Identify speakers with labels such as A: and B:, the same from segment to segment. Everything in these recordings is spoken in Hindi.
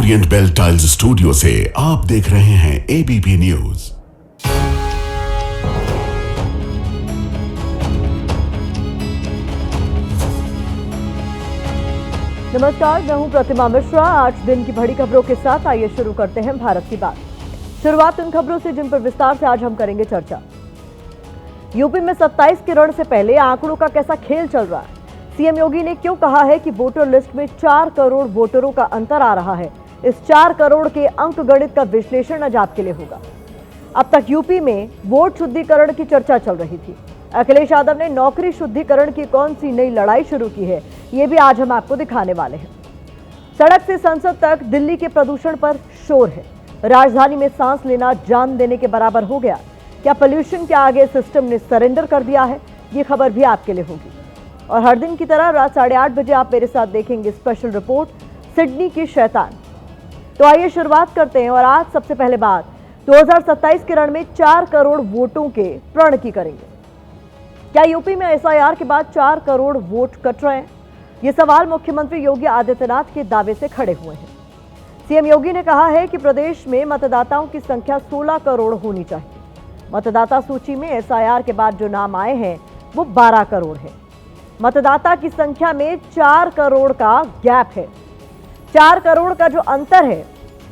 A: ओरिएंट बेल टाइल्स स्टूडियो से आप देख रहे हैं एबीपी न्यूज।
B: नमस्कार, मैं हूं प्रतिमा मिश्रा। आज दिन की बड़ी खबरों के साथ आइए शुरू करते हैं भारत की बात। शुरुआत उन खबरों से जिन पर विस्तार से आज हम करेंगे चर्चा। यूपी में 27 के रण से पहले आंकड़ों का कैसा खेल चल रहा है? सीएम योगी ने क्यों कहा है कि वोटर लिस्ट में 4 करोड़ वोटरों का अंतर आ रहा है? इस 4 करोड़ के अंक गणित का विश्लेषण आज आपके लिए होगा। अब तक यूपी में वोट शुद्धिकरण की चर्चा चल रही थी। अखिलेश यादव ने नौकरी शुद्धिकरण की कौन सी नई लड़ाई शुरू की है, ये भी आज हम आपको दिखाने वाले हैं। सड़क से संसद तक दिल्ली के प्रदूषण पर शोर है। राजधानी में सांस लेना जान देने के बराबर हो गया। क्या पोल्यूशन के आगे सिस्टम ने सरेंडर कर दिया है? ये खबर भी आपके लिए होगी। और हर दिन की तरह रात 8:30 बजे आप मेरे साथ देखेंगे स्पेशल रिपोर्ट सिडनी की शैतान। तो आइए शुरुआत करते हैं। और आज सबसे पहले बात 2027 के रण में 4 करोड़ वोटों के प्रण की करेंगे। क्या यूपी में एसआईआर के बाद 4 करोड़ वोट कट रहे हैं? ये सवाल मुख्यमंत्री योगी आदित्यनाथ के दावे से खड़े हुए हैं। सीएम योगी ने कहा है कि प्रदेश में मतदाताओं की संख्या 16 करोड़ होनी चाहिए। मतदाता सूची में एसआईआर के बाद जो नाम आए हैं वो 12 करोड़ है। मतदाता की संख्या में 4 करोड़ का गैप है। 4 करोड़ का जो अंतर है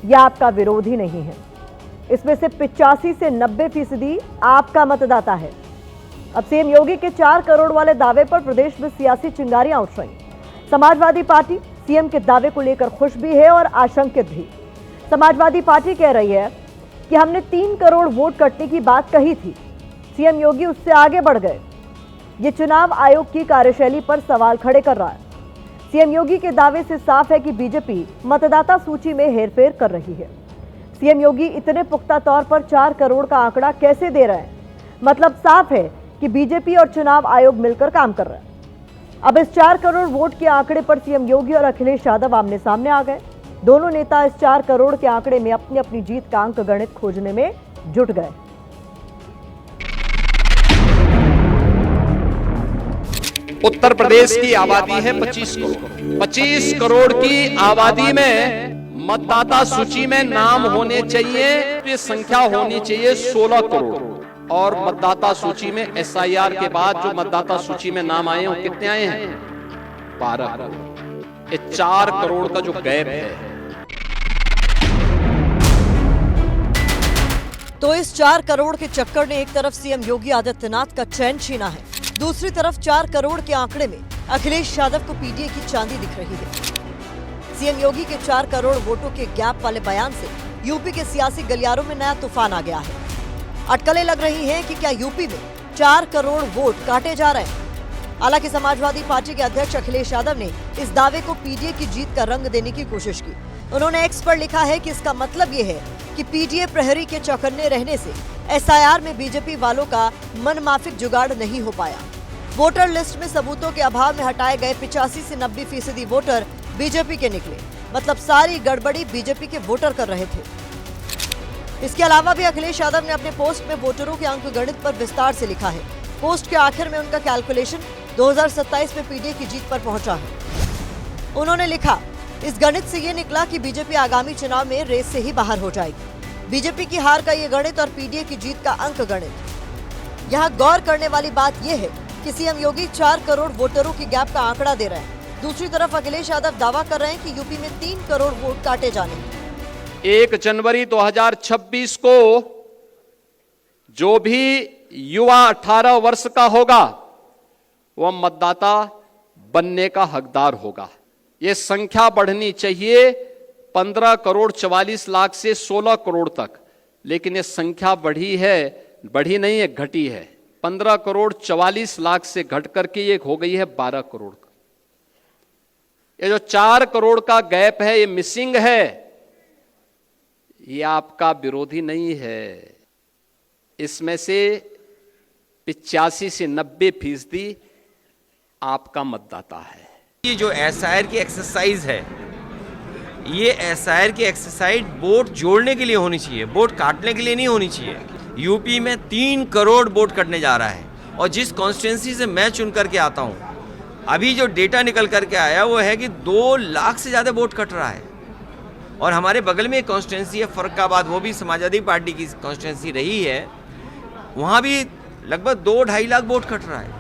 B: यह आपका विरोधी नहीं है। इसमें से 85 से 90% आपका मतदाता है। अब सीएम योगी के 4 करोड़ वाले दावे पर प्रदेश में सियासी चिंगारियां उठ रही। समाजवादी पार्टी सीएम के दावे को लेकर खुश भी है और आशंकित भी। समाजवादी पार्टी कह रही है कि हमने 3 करोड़ वोट कटने की बात कही थी। सीएम योगी उससे आगे बढ़ गए। ये चुनाव आयोग की कार्यशैली पर सवाल खड़े कर रहा है। सीएम योगी के दावे से साफ है कि बीजेपी मतदाता सूची में हेरफेर कर रही है। सीएम योगी इतने पुख्ता तौर पर 4 करोड़ का आंकड़ा कैसे दे रहे हैं? मतलब साफ है कि बीजेपी और चुनाव आयोग मिलकर काम कर रहे हैं। अब इस 4 करोड़ वोट के आंकड़े पर सीएम योगी और अखिलेश यादव आमने सामने आ गए। दोनों नेता इस 4 करोड़ के आंकड़े में अपनी अपनी जीत का अंक गणित खोजने में जुट गए।
C: उत्तर प्रदेश की आबादी है 25 करोड़। 25 करोड़ की आबादी में मतदाता सूची में नाम होने चाहिए, ये संख्या होनी चाहिए 16 करोड़। और मतदाता सूची में एसआईआर के बाद जो मतदाता सूची में नाम आए हैं वो कितने आए हैं? 12 करोड़। ये 4 करोड़ का जो गैप है।
B: तो इस 4 करोड़ के चक्कर ने एक तरफ सीएम योगी आदित्यनाथ का चैन छीना है, दूसरी तरफ 4 करोड़ के आंकड़े में अखिलेश यादव को पीडीए की चांदी दिख रही है। सीएम योगी के 4 करोड़ वोटों के गैप वाले बयान से यूपी के सियासी गलियारों में नया तूफान आ गया है। अटकलें लग रही हैं कि क्या यूपी में 4 करोड़ वोट काटे जा रहे हैं। हालांकि समाजवादी पार्टी के अध्यक्ष अखिलेश यादव ने इस दावे को पीडीए की जीत का रंग देने की कोशिश की। उन्होंने एक्स पर लिखा है कि इसका मतलब ये है कि पीडीए प्रहरी के चौकन्ने रहने से एसआईआर में बीजेपी वालों का मनमाफिक जुगाड़ नहीं हो पाया। वोटर लिस्ट में सबूतों के अभाव में हटाए गए 85 से 90% वोटर बीजेपी के निकले। मतलब सारी गड़बड़ी बीजेपी के वोटर कर रहे थे। इसके अलावा भी अखिलेश यादव ने अपने पोस्ट में वोटरों के अंक गणित पर विस्तार से लिखा है। पोस्ट के आखिर में उनका कैलकुलेशन 2027 में पीडीए की जीत पर पहुंचा है। उन्होंने लिखा, इस गणित से ये निकला कि बीजेपी आगामी चुनाव में रेस से ही बाहर हो जाएगी। बीजेपी की हार का ये गणित और पीडीए की जीत का अंक गणित। यहाँ गौर करने वाली बात यह है कि सीएम योगी 4 करोड़ वोटरों की गैप का आंकड़ा दे रहे हैं। दूसरी तरफ अखिलेश यादव दावा कर रहे हैं कि यूपी में 3 करोड़ वोट काटे जाने हैं।
C: 1 जनवरी 2026 को जो भी युवा 18 वर्ष का होगा वह मतदाता बनने का हकदार होगा। यह संख्या बढ़नी चाहिए 15 करोड़ 44 लाख से 16 करोड़ तक, लेकिन यह संख्या बढ़ी नहीं है, घटी है। 15 करोड़ 44 लाख से घट करके ये हो गई है 12 करोड़ का। ये जो 4 करोड़ का गैप है, ये मिसिंग है, ये आपका विरोधी नहीं है। इसमें से 85 से 90% आपका मतदाता है।
D: ये जो एसआईआर की एक्सरसाइज है, ये एसआईआर की एक्सरसाइज वोट जोड़ने के लिए होनी चाहिए, वोट काटने के लिए नहीं होनी चाहिए। यूपी में 3 करोड़ वोट कटने जा रहा है और जिस कॉन्स्टिट्यूंसी से मैं चुन करके आता हूँ, अभी जो डेटा निकल करके आया वो है कि 2 लाख से ज़्यादा वोट कट रहा है। और हमारे बगल में एक कॉन्स्टिट्यूंसी है फर्रुखाबाद, वो भी समाजवादी पार्टी की कॉन्स्टिट्यूंसी रही है, वहाँ भी लगभग 2-2.5 लाख वोट कट रहा है।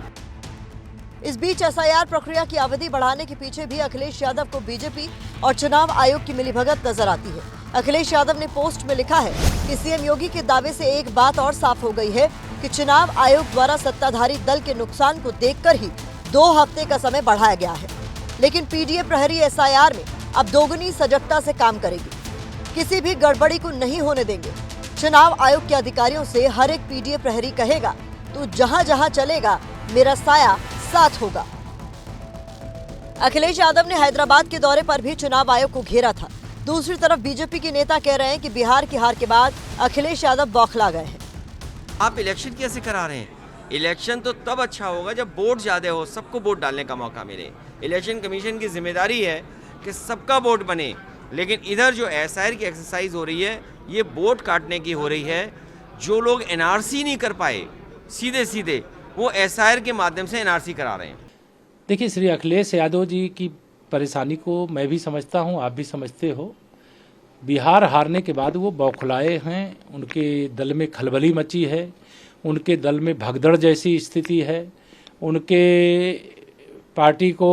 B: इस बीच एसआईआर प्रक्रिया की अवधि बढ़ाने के पीछे भी अखिलेश यादव को बीजेपी और चुनाव आयोग की मिलीभगत नजर आती है। अखिलेश यादव ने पोस्ट में लिखा है कि सीएम योगी के दावे से एक बात और साफ हो गई है कि चुनाव आयोग द्वारा सत्ताधारी दल के नुकसान को देखकर ही 2 हफ्ते का समय बढ़ाया गया है, लेकिन पीडीए प्रहरी एसआईआर में अब दोगुनी सजगता से काम करेगी, किसी भी गड़बड़ी को नहीं होने देंगे। चुनाव आयोग के अधिकारियों से हर एक पीडीए प्रहरी कहेगा तू जहां जहां चलेगा मेरा साया साथ होगा। अखिलेश यादव ने हैदराबाद के दौरे पर भी चुनाव आयोग को घेरा था। दूसरी तरफ बीजेपी के नेता कह रहे हैं कि बिहार की हार के बाद अखिलेश यादव बौखला गए हैं।
D: आप इलेक्शन कैसे करा रहे हैं? इलेक्शन तो तब अच्छा होगा जब वोट ज़्यादा हो, सबको वोट डालने का मौका मिले। इलेक्शन कमीशन की जिम्मेदारी है कि सबका वोट बने, लेकिन इधर जो एसआईआर की एक्सरसाइज हो रही है ये वोट काटने की हो रही है। जो लोग एनआरसी नहीं कर पाए सीधे सीधे वो एसआईआर के माध्यम से एनआरसी करा रहे हैं।
E: देखिए, श्री अखिलेश यादव जी की परेशानी को मैं भी समझता हूं, आप भी समझते हो। बिहार हारने के बाद वो बौखलाए हैं, उनके दल में खलबली मची है, उनके दल में भगदड़ जैसी स्थिति है। उनके पार्टी को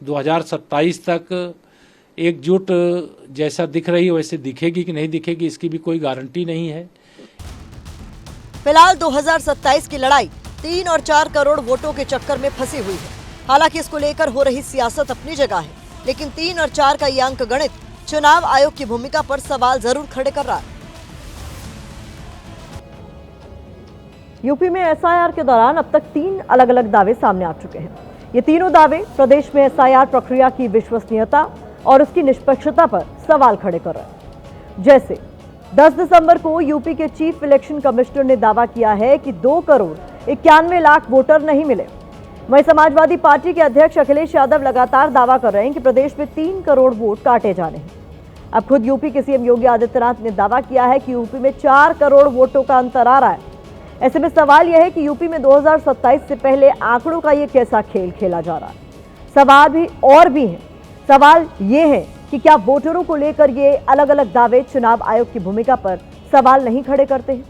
E: 2027 तक एकजुट जैसा दिख रही है वैसे दिखेगी कि नहीं दिखेगी इसकी भी कोई गारंटी नहीं है।
B: फिलहाल 2027 की लड़ाई 3 और 4 करोड़ वोटों के चक्कर में फंसी हुई है। हालांकि इसको लेकर हो रही सियासत अपनी जगह है, लेकिन 3 और 4 का ये अंक गणित चुनाव आयोग की भूमिका पर सवाल जरूर खड़े कर रहा है। यूपी में एसआईआर के दौरान अब तक 3 अलग अलग दावे सामने आ चुके हैं। ये तीनों दावे प्रदेश में एसआईआर प्रक्रिया की विश्वसनीयता और उसकी निष्पक्षता पर सवाल खड़े कर रहे हैं। जैसे 10 दिसंबर को यूपी के चीफ इलेक्शन कमिश्नर ने दावा किया है कि 2 करोड़ 91 लाख वोटर नहीं मिले। वहीं समाजवादी पार्टी के अध्यक्ष अखिलेश यादव लगातार दावा कर रहे हैं कि प्रदेश में 3 करोड़ वोट काटे जाने हैं। अब खुद यूपी के सीएम योगी आदित्यनाथ ने दावा किया है कि यूपी में 4 करोड़ वोटों का अंतर आ रहा है। ऐसे में सवाल यह है कि यूपी में 2027 से पहले आंकड़ों का ये कैसा खेल खेला जा रहा है। सवाल भी और भी हैं। सवाल ये है कि क्या वोटरों को लेकर ये अलग अलग दावे चुनाव आयोग की भूमिका पर सवाल नहीं खड़े करते हैं?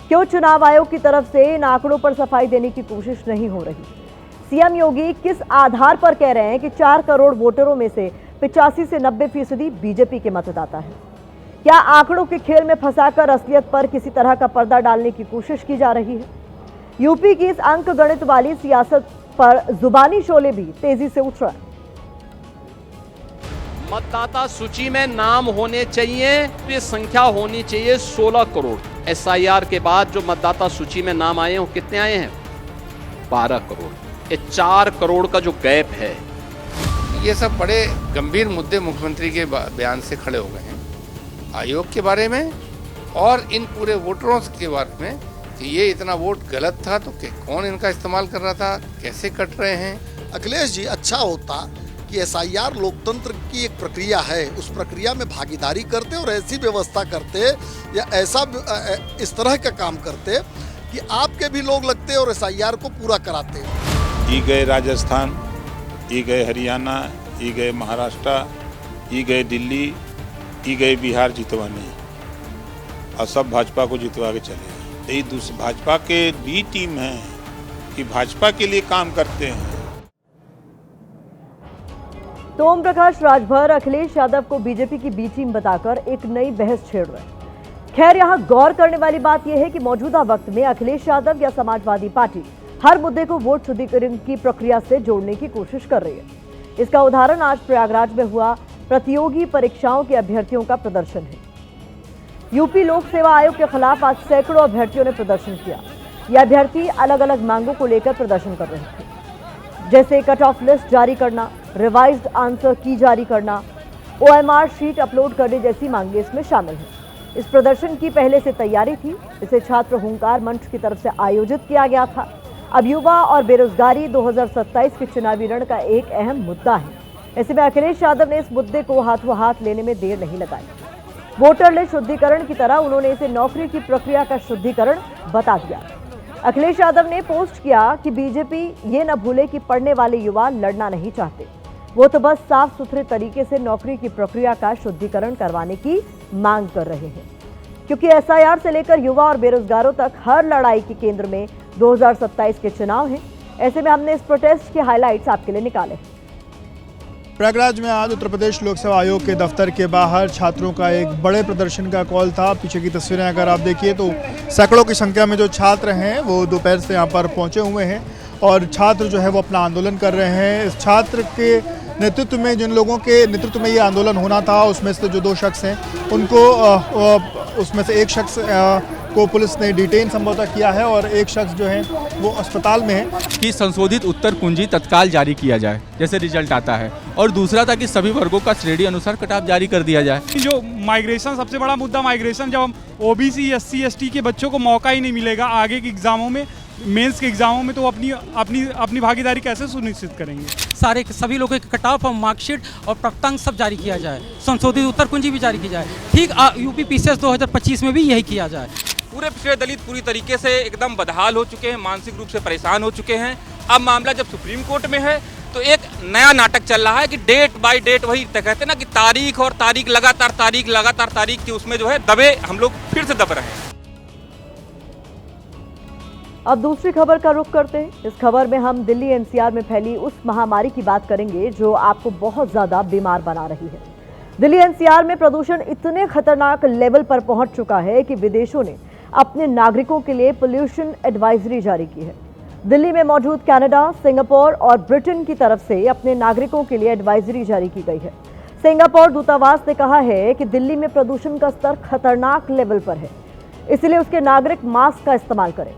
B: क्यों चुनाव आयोग की तरफ से इन आंकड़ों पर सफाई देने की कोशिश नहीं हो रही? सीएम योगी किस आधार पर कह रहे हैं कि 4 करोड़ वोटरों में से 85 से 90% बीजेपी के मतदाता हैं? क्या आंकड़ों के खेल में फंसाकर असलियत पर किसी तरह का पर्दा डालने की कोशिश की जा रही है? यूपी की इस अंक गणित वाली सियासत पर जुबानी शोले भी तेजी से उठ रहा है।
C: मतदाता सूची में नाम होने चाहिए, तो ये संख्या होनी चाहिए 16 करोड़। एसआईआर के बाद जो मतदाता सूची में नाम आए हैं वो कितने आए हैं? 12 करोड़। ये 4 करोड़ का जो गैप है,
F: ये सब बड़े गंभीर मुद्दे मुख्यमंत्री के बयान से खड़े हो गए हैं आयोग के बारे में और इन पूरे वोटरों के बारे में कि ये इतना वोट गलत था तो कौन इनका इस्तेमाल कर रहा था, कैसे कट रहे हैं।
G: अखिलेश जी, अच्छा होता कि एसआईआर लोकतंत्र की एक प्रक्रिया है, उस प्रक्रिया में भागीदारी करते और ऐसी व्यवस्था करते या ऐसा इस तरह का काम करते कि आपके भी लोग लगते और एसआईआर को पूरा कराते।
H: ई गए राजस्थान, ई गए हरियाणा, ई गए महाराष्ट्र, ई गए दिल्ली, ई गए बिहार जितवाने और सब भाजपा को जितवा के चले। यही दूसरी भाजपा के बी टीम है कि भाजपा के लिए काम करते हैं।
B: तो ओम प्रकाश राजभर अखिलेश यादव को बीजेपी की बी टीम बताकर एक नई बहस छेड़ रहे हैं। खैर, यहां गौर करने वाली बात यह है कि मौजूदा वक्त में अखिलेश यादव या समाजवादी पार्टी हर मुद्दे को वोट शुद्धिकरण की प्रक्रिया से जोड़ने की कोशिश कर रही है। इसका उदाहरण आज प्रयागराज में हुआ प्रतियोगी परीक्षाओं के अभ्यर्थियों का प्रदर्शन है। यूपी लोक सेवा आयोग के खिलाफ आज सैकड़ों अभ्यर्थियों ने प्रदर्शन किया। ये अभ्यर्थी अलग अलग मांगों को लेकर प्रदर्शन कर रहे थे, जैसे कट ऑफ लिस्ट जारी करना, रिवाइज्ड आंसर की जारी करना, OMR शीट अपलोड करने जैसी मांगें इसमें शामिल हैं। इस प्रदर्शन की पहले से तैयारी थी। इसे छात्र हुंकार मंच की तरफ से आयोजित किया गया था। अब युवा और बेरोजगारी 2027 के चुनावी रण का एक अहम मुद्दा है। ऐसे में अखिलेश यादव ने इस मुद्दे को हाथों हाथ लेने में देर नहीं लगाई। वोटर लिस्ट शुद्धिकरण की तरह उन्होंने इसे नौकरी की प्रक्रिया का शुद्धिकरण बता दिया। अखिलेश यादव ने पोस्ट किया कि बीजेपी ये न भूले कि पढ़ने वाले युवा लड़ना नहीं चाहते। वो तो बस साफ सुथरे तरीके से नौकरी की प्रक्रिया का शुद्धिकरण करवाने की मांग कर रहे हैं, क्योंकि एसआईआर से लेकर युवा और बेरोजगारों तक हर लड़ाई के केंद्र में 2027 के चुनाव हैं। ऐसे में हमने इस प्रोटेस्ट के हाइलाइट्स आपके लिए निकाले।
I: प्रयागराज में आज उत्तर प्रदेश लोक सेवा आयोग के दफ्तर के बाहर छात्रों का एक बड़े प्रदर्शन का कॉल था। पीछे की तस्वीरें अगर आप देखिए तो सैकड़ों की संख्या में जो छात्र हैं वो दोपहर से यहाँ पर पहुँचे हुए हैं और छात्र जो है वो अपना आंदोलन कर रहे हैं। इस छात्र के नेतृत्व में, जिन लोगों के नेतृत्व में ये आंदोलन होना था, उसमें से जो 2 शख्स हैं उनको उसमें से एक शख्स को पुलिस ने डिटेन संभवतः किया है और एक शख्स जो है वो अस्पताल में है।
J: कि संशोधित उत्तर कुंजी तत्काल जारी किया जाए जैसे रिजल्ट आता है, और दूसरा था कि सभी वर्गों का श्रेणी अनुसार कटऑफ जारी कर दिया जाए।
K: जो माइग्रेशन, सबसे बड़ा मुद्दा माइग्रेशन, जब हम ओबीसी एससी एसटी के बच्चों को मौका ही नहीं मिलेगा आगे के एग्जामों में, मेंस के एग्जामों में, तो अपनी भागीदारी कैसे सुनिश्चित करेंगे।
L: सभी लोगों के कट ऑफ और मार्कशीट और प्राप्तांक सब जारी किया जाए, संशोधित उत्तर कुंजी भी जारी की जाए। ठीक यूपी पीसीएस 2025 में भी यही किया जाए।
J: पूरे पिछड़े दलित पूरी तरीके से एकदम बदहाल हो चुके हैं, मानसिक रूप से परेशान हो चुके हैं। अब मामला जब सुप्रीम कोर्ट में है तो एक नया नाटक चल रहा है कि डेट बाय डेट, वही कहते हैं ना कि तारीख और तारीख लगातार तारीख की उसमें जो है दबे, हम लोग फिर से दब रहे हैं।
B: अब दूसरी खबर का रुख करते हैं। इस खबर में हम दिल्ली एनसीआर में फैली उस महामारी की बात करेंगे जो आपको बहुत ज्यादा बीमार बना रही है। दिल्ली एनसीआर में प्रदूषण इतने खतरनाक लेवल पर पहुंच चुका है कि विदेशों ने अपने नागरिकों के लिए पोल्यूशन एडवाइजरी जारी की है। दिल्ली में मौजूद कनाडा, सिंगापुर और ब्रिटेन की तरफ से अपने नागरिकों के लिए एडवाइजरी जारी की गई है। सिंगापुर दूतावास ने कहा है कि दिल्ली में प्रदूषण का स्तर खतरनाक लेवल पर है, इसलिए उसके नागरिक मास्क का इस्तेमाल करें,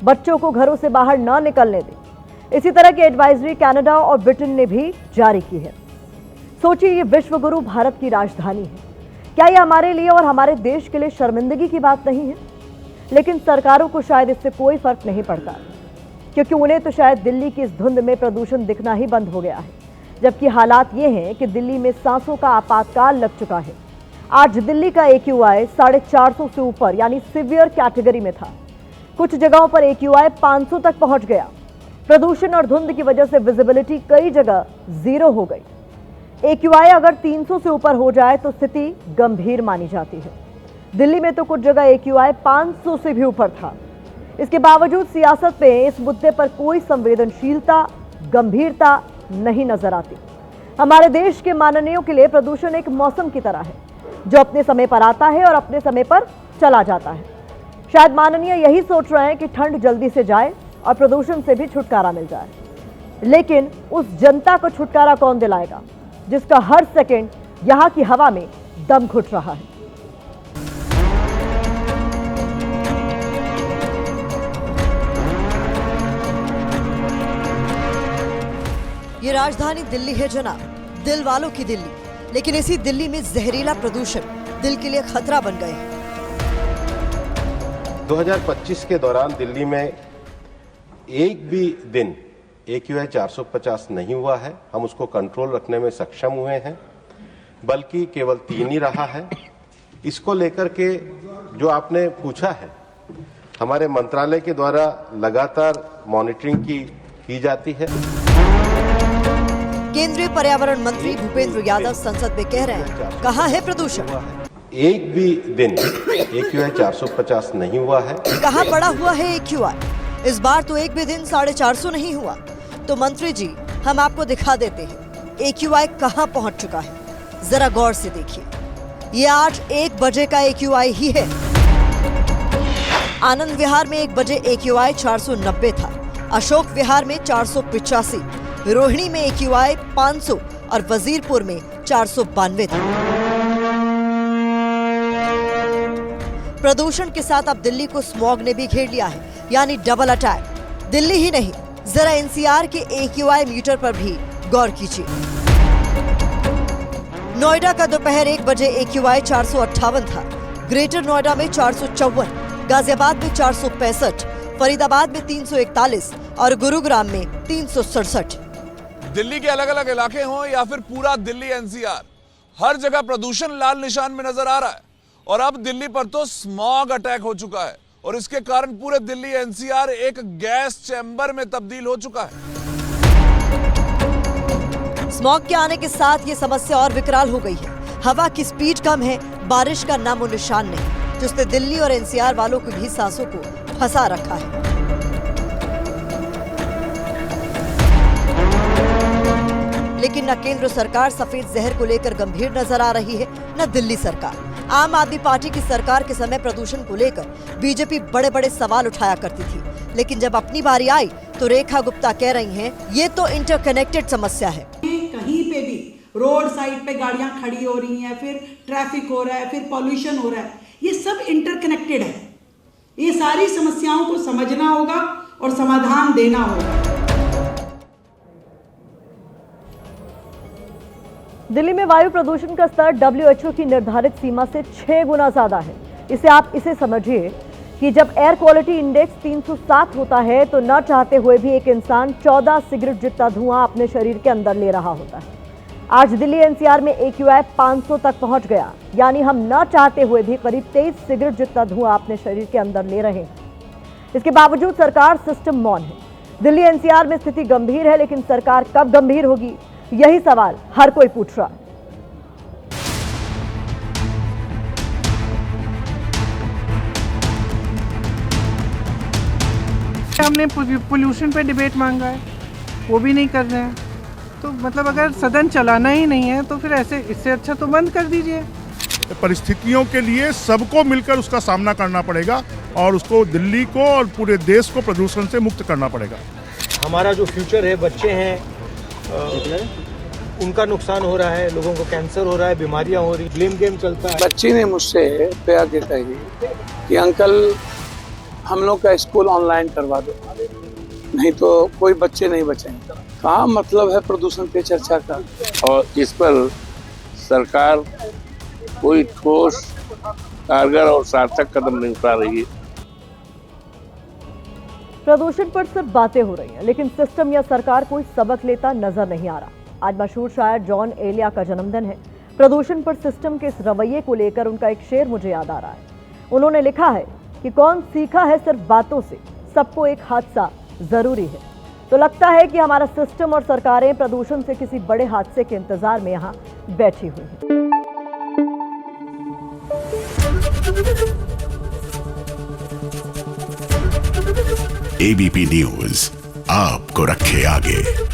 B: बच्चों को घरों से बाहर न निकलने दें। इसी तरह की एडवाइजरी कनाडा और ब्रिटेन ने भी जारी की है। सोचिए, ये विश्व गुरु भारत की राजधानी है। क्या ये हमारे लिए और हमारे देश के लिए शर्मिंदगी की बात नहीं है? लेकिन सरकारों को शायद इससे कोई फर्क नहीं पड़ता, क्योंकि उन्हें तो शायद दिल्ली की इस धुंध में प्रदूषण दिखना ही बंद हो गया है। जबकि हालात ये हैं कि दिल्ली में सांसों का आपातकाल लग चुका है। आज दिल्ली का AQI 450 से ऊपर यानी सीवियर कैटेगरी में था। कुछ जगहों पर AQI 500 तक पहुंच गया। प्रदूषण और धुंध की वजह से विजिबिलिटी कई जगह 0 हो गई। AQI अगर 300 से ऊपर हो जाए तो स्थिति गंभीर मानी जाती है। दिल्ली में तो कुछ जगह AQI 500 से भी ऊपर था। इसके बावजूद सियासत में इस मुद्दे पर कोई संवेदनशीलता, गंभीरता नहीं नजर आती। हमारे देश के माननीयों के लिए प्रदूषण एक मौसम की तरह है, जो अपने समय पर आता है और अपने समय पर चला जाता है। शायद माननीय यही सोच रहे हैं कि ठंड जल्दी से जाए और प्रदूषण से भी छुटकारा मिल जाए। लेकिन उस जनता को छुटकारा कौन दिलाएगा, जिसका हर सेकंड यहां की हवा में दम घुट रहा है? ये राजधानी दिल्ली है जनाब, दिल वालों की दिल्ली। लेकिन इसी दिल्ली में जहरीला प्रदूषण दिल के लिए खतरा बन गए हैं।
M: 2025 के दौरान दिल्ली में एक भी दिन AQI 450 नहीं हुआ है। हम उसको कंट्रोल रखने में सक्षम हुए हैं, बल्कि केवल 3 ही रहा है। इसको लेकर के जो आपने पूछा है, हमारे मंत्रालय के द्वारा लगातार मॉनिटरिंग की जाती है।
B: केंद्रीय पर्यावरण मंत्री भूपेंद्र यादव संसद में कह रहे हैं, कहाँ है प्रदूषण?
M: एक भी दिन AQI 450 नहीं हुआ है।
B: कहाँ पड़ा हुआ है AQI? इस बार तो एक भी दिन 450 नहीं हुआ। तो मंत्री जी, हम आपको दिखा देते हैं AQI कहाँ पहुँच चुका है। जरा गौर से देखिए, ये आज 1 बजे का AQI ही है। आनंद विहार में 1 बजे AQI 490 था, अशोक विहार में 485, रोहिणी में AQI 500 और वजीरपुर में 492 था। प्रदूषण के साथ अब दिल्ली को स्मॉग ने भी घेर लिया है, यानी डबल अटैक। दिल्ली ही नहीं, जरा एनसीआर के AQI मीटर पर भी गौर कीजिए। नोएडा का दोपहर 1 बजे AQI 458 था, ग्रेटर नोएडा में 454, गाजियाबाद में 465, फरीदाबाद में 341 और गुरुग्राम में 367।
N: दिल्ली के अलग अलग इलाके हों या फिर पूरा दिल्ली NCR, हर जगह प्रदूषण लाल निशान में नजर आ रहा है। और अब दिल्ली पर तो स्मॉग अटैक हो चुका है और इसके कारण पूरे दिल्ली NCR एक गैस चैम्बर में तब्दील हो चुका है।
B: स्मॉग के आने के साथ ये समस्या और विकराल हो गई है। हवा की स्पीड कम है, बारिश का नामो निशान नहीं, जिसने दिल्ली और एनसीआर वालों की भी सांसों को फंसा रखा है। लेकिन न केंद्र सरकार सफेद जहर को लेकर गंभीर नजर आ रही है, न दिल्ली सरकार। आम आदमी पार्टी की सरकार के समय प्रदूषण को लेकर बीजेपी बड़े बड़े सवाल उठाया करती थी, लेकिन जब अपनी बारी आई तो रेखा गुप्ता कह रही हैं, ये तो इंटरकनेक्टेड समस्या है।
O: कहीं पे भी रोड साइड पे गाड़ियां खड़ी हो रही हैं, फिर ट्रैफिक हो रहा है, फिर पॉल्यूशन हो रहा है, ये सब इंटरकनेक्टेड है। ये सारी समस्याओं को समझना होगा और समाधान देना होगा।
B: दिल्ली में वायु प्रदूषण का स्तर WHO की निर्धारित सीमा से 6 गुना ज्यादा है। इसे आप इसे समझिए कि जब एयर क्वालिटी इंडेक्स 307 होता है तो न चाहते हुए भी एक इंसान 14 सिगरेट जितना धुआं अपने शरीर के अंदर ले रहा होता है। आज दिल्ली एनसीआर में AQI 500 तक पहुंच गया, यानी हम न चाहते हुए भी करीब 23 सिगरेट जितना धुआं अपने शरीर के अंदर ले रहे हैं। इसके बावजूद सरकार सिस्टम मौन है। दिल्ली एनसीआर में स्थिति गंभीर है, लेकिन सरकार कब गंभीर होगी, यही सवाल हर कोई पूछ रहा है।
O: हमने पोल्यूशन पे डिबेट मांगा है, वो भी नहीं कर रहे हैं। तो मतलब अगर सदन चलाना ही नहीं है तो फिर ऐसे, इससे अच्छा तो बंद कर दीजिए।
P: परिस्थितियों के लिए सबको मिलकर उसका सामना करना पड़ेगा और उसको, दिल्ली को और पूरे देश को प्रदूषण से मुक्त करना पड़ेगा।
Q: हमारा जो फ्यूचर है, बच्चे हैं, उनका नुकसान हो रहा है, लोगों को कैंसर हो रहा है, बीमारियां हो रही, ब्लेम गेम चलता है।
R: बच्ची ने मुझसे प्यार के कही कि अंकल हम लोग का स्कूल ऑनलाइन करवा दो, नहीं तो कोई बच्चे नहीं बचेंगे। कहाँ मतलब है प्रदूषण पे चर्चा का, और इस पर सरकार कोई ठोस, कारगर और सार्थक कदम नहीं उठा रही है।
B: प्रदूषण पर सिर्फ बातें हो रही हैं, लेकिन सिस्टम या सरकार कोई सबक लेता नजर नहीं आ रहा। आज मशहूर शायर जॉन एलिया का जन्मदिन है। प्रदूषण पर सिस्टम के इस रवैये को लेकर उनका एक शेर मुझे याद आ रहा है। उन्होंने लिखा है कि कौन सीखा है सिर्फ बातों से, सबको एक हादसा जरूरी है। तो लगता है कि हमारा सिस्टम और सरकारें प्रदूषण से किसी बड़े हादसे के इंतजार में यहाँ बैठी हुई हैं।
A: ABP न्यूज आपको रखे आगे।